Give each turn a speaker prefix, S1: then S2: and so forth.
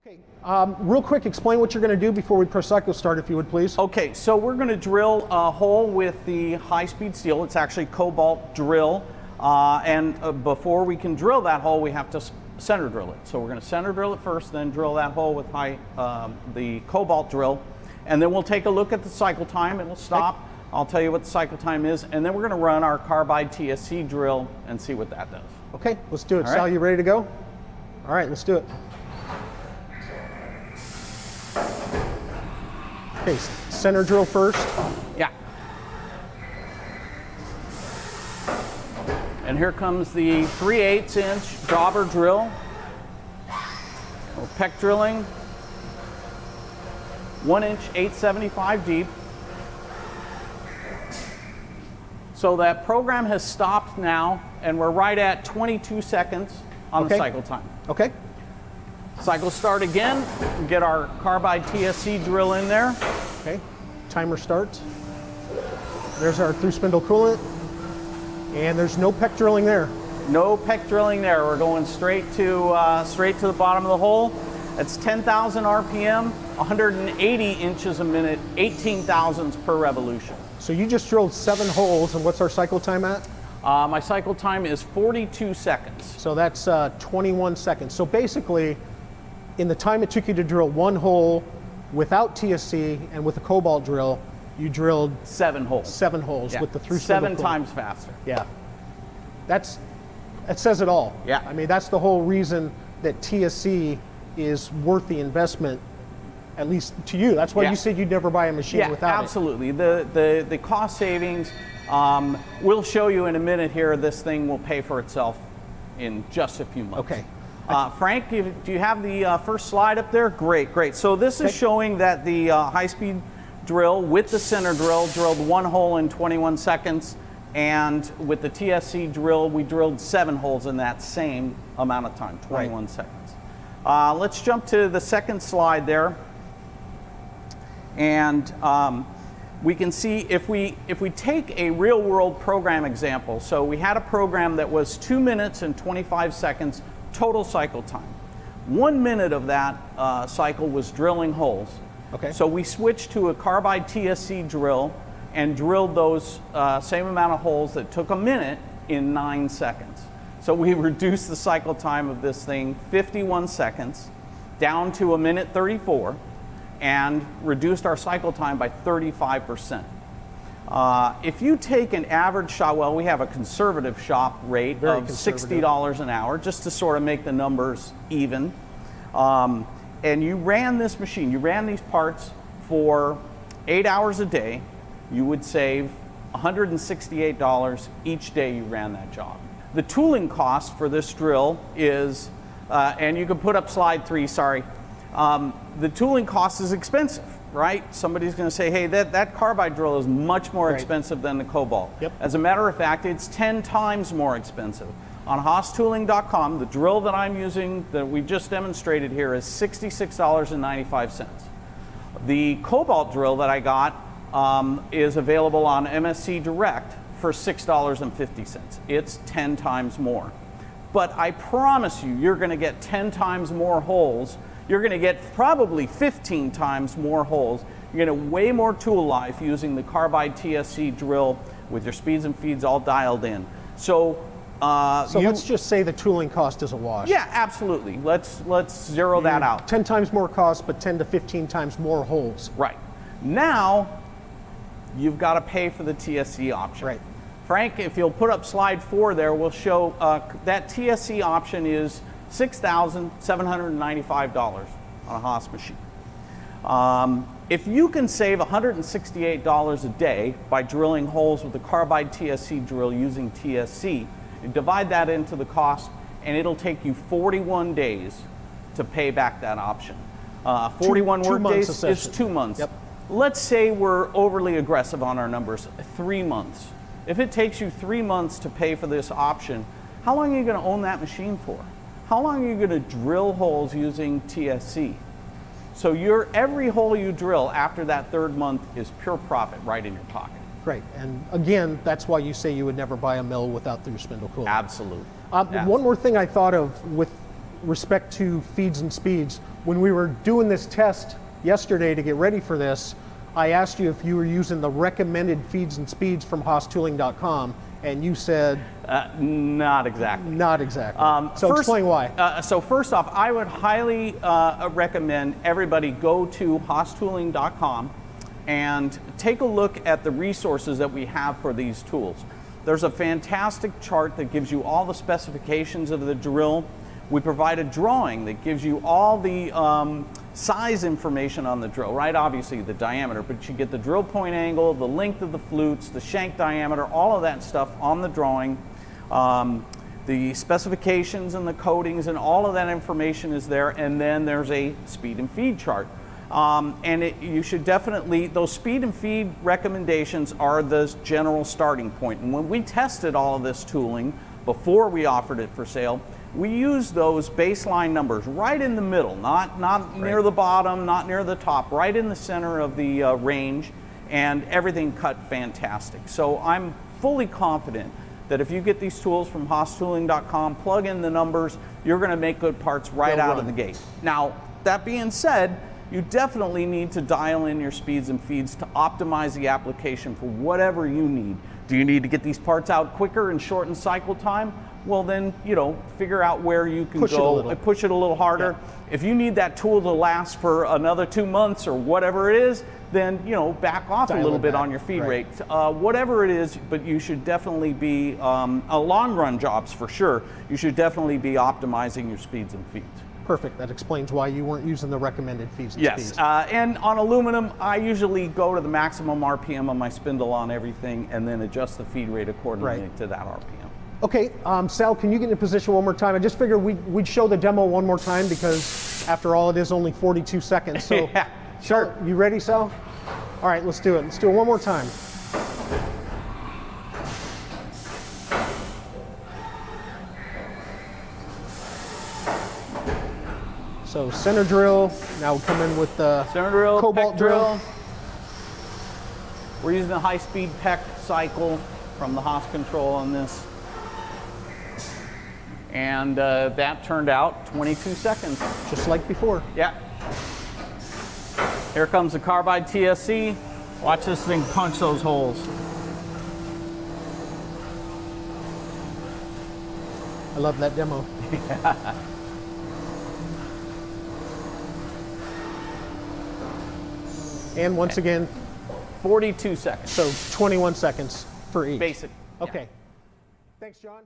S1: Okay, real quick, explain what you're going to do before we press cycle start, if you would, please.
S2: Okay, so we're going to drill a hole with the high-speed steel. It's actually cobalt drill, before we can drill that hole, we have to center drill it. So we're going to center drill it first, then drill that hole with the cobalt drill, and then we'll take a look at the cycle time. It'll stop. Okay. I'll tell you what the cycle time is, and then we're going to run our carbide TSC drill and see what that does.
S1: Okay, let's do it.
S2: All right.
S1: Sal, you ready to go? All right, let's do it. Okay, center drill first.
S2: Yeah. And here comes the 3/8 inch dauber drill. Peck drilling. 1 inch 875 deep. So that program has stopped now, and we're right at 22 seconds on the cycle time.
S1: Okay.
S2: Cycle start again. Get our carbide TSC drill in there.
S1: Okay. Timer starts. There's our through spindle coolant. And there's no peck drilling there.
S2: No peck drilling there. We're going straight to the bottom of the hole. It's 10,000 RPM, 180 inches a minute, 18 thousandths per revolution.
S1: So you just drilled 7 holes, and what's our cycle time at?
S2: My cycle time is 42 seconds.
S1: So that's 21 seconds. So basically, in the time it took you to drill 1 hole without TSC and with a cobalt drill, you drilled
S2: 7 holes.
S1: 7 holes with the through spindle
S2: 7 times faster.
S1: Yeah. That says it all.
S2: Yeah.
S1: I mean, that's the whole reason that TSC is worth the investment, at least to you. That's why you said you'd never buy a machine without it.
S2: Absolutely. The cost savings, we'll show you in a minute here. This thing will pay for itself in just a few months.
S1: Okay.
S2: Frank, do you have the first slide up there? Great, great. So this is showing that the high-speed drill with the center drill drilled 1 hole in 21 seconds, and with the TSC drill, we drilled 7 holes in that same amount of time, 21 seconds. Let's jump to the second slide there. And we can see if we take a real world program example. So we had a program that was 2 minutes and 25 seconds total cycle time. 1 minute of that cycle was drilling holes.
S1: Okay.
S2: So we switched to a carbide TSC drill and drilled those same amount of holes that took a minute in 9 seconds. So we reduced the cycle time of this thing 51 seconds down to 1:34. And reduced our cycle time by 35%. If you take an average shop, well, we have a conservative shop rate of $60 an hour, just to sort of make the numbers even. And you ran this machine, you ran these parts for 8 hours a day, you would save $168 each day you ran that job. The tooling cost for this drill is, and you can put up slide 3, sorry. The tooling cost is expensive, right? Somebody's going to say, hey, that carbide drill is much more expensive than the cobalt.
S1: Yep.
S2: As a matter of fact, it's 10 times more expensive. On HaasTooling.com, the drill that I'm using that we just demonstrated here is $66.95. The cobalt drill that I got is available on MSC Direct for $6.50. It's 10 times more. But I promise you, you're going to get 10 times more holes. You're going to get probably 15 times more holes. You're going to way more tool life using the carbide TSC drill with your speeds and feeds all dialed in. So
S1: let's just say the tooling cost is a wash.
S2: Yeah, absolutely. Let's zero that out.
S1: 10 times more cost, but 10 to 15 times more holes.
S2: Right. Now, you've got to pay for the TSC option.
S1: Right.
S2: Frank, if you'll put up slide 4 there, we'll show that TSC option is $6,795 on a Haas machine. If you can save $168 a day by drilling holes with a carbide TSC drill using TSC, you divide that into the cost, and it'll take you 41 days to pay back that option. 41 work days is 2 months.
S1: Yep.
S2: Let's say we're overly aggressive on our numbers, 3 months. If it takes you 3 months to pay for this option, how long are you going to own that machine for? How long are you going to drill holes using TSC? So every hole you drill after that 3rd month is pure profit right in your pocket.
S1: Great, and again, that's why you say you would never buy a mill without through spindle cooling.
S2: Absolutely.
S1: One more thing I thought of with respect to feeds and speeds, when we were doing this test yesterday to get ready for this, I asked you if you were using the recommended feeds and speeds from HaasTooling.com, and you said
S2: Not exactly.
S1: not exactly. So explain why.
S2: So first off, I would highly recommend everybody go to HaasTooling.com and take a look at the resources that we have for these tools. There's a fantastic chart that gives you all the specifications of the drill. We provide a drawing that gives you all the size information on the drill, right? Obviously the diameter, but you get the drill point angle, the length of the flutes, the shank diameter, all of that stuff on the drawing. The specifications and the coatings and all of that information is there, and then there's a speed and feed chart. You should definitely, those speed and feed recommendations are the general starting point. And when we tested all of this tooling before we offered it for sale, we used those baseline numbers right in the middle, not near the bottom, not near the top, right in the center of the range, and everything cut fantastic. So I'm fully confident that if you get these tools from HaasTooling.com, plug in the numbers, you're going to make good parts right out of the gate. Now, that being said, you definitely need to dial in your speeds and feeds to optimize the application for whatever you need. Do you need to get these parts out quicker and shorten cycle time? Well then, figure out where you can push it a little harder. Yeah. If you need that tool to last for another 2 months or whatever it is, then back off a little bit on your feed rate. Whatever it is, but you should definitely be, long run jobs for sure, you should definitely be optimizing your speeds and feeds.
S1: Perfect. That explains why you weren't using the recommended feeds and speeds.
S2: Yes, and on aluminum, I usually go to the maximum RPM on my spindle on everything and then adjust the feed rate accordingly to that RPM.
S1: Okay, Sal, can you get in a position one more time? I just figured we'd show the demo one more time because after all, it is only 42 seconds. So,
S2: yeah, sure.
S1: You ready, Sal? All right, let's do it. Let's do it one more time. So center drill, now we'll come in with the
S2: center drill,
S1: cobalt drill.
S2: We're using the high-speed PEC cycle from the Haas control on this. And that turned out 22 seconds.
S1: Just like before.
S2: Yeah. Here comes the carbide TSC. Watch this thing punch those holes.
S1: I love that demo.
S2: Yeah.
S1: And once again,
S2: 42 seconds.
S1: So 21 seconds for each.
S2: Basic.
S1: Okay.
S2: Yeah.
S1: Thanks, John.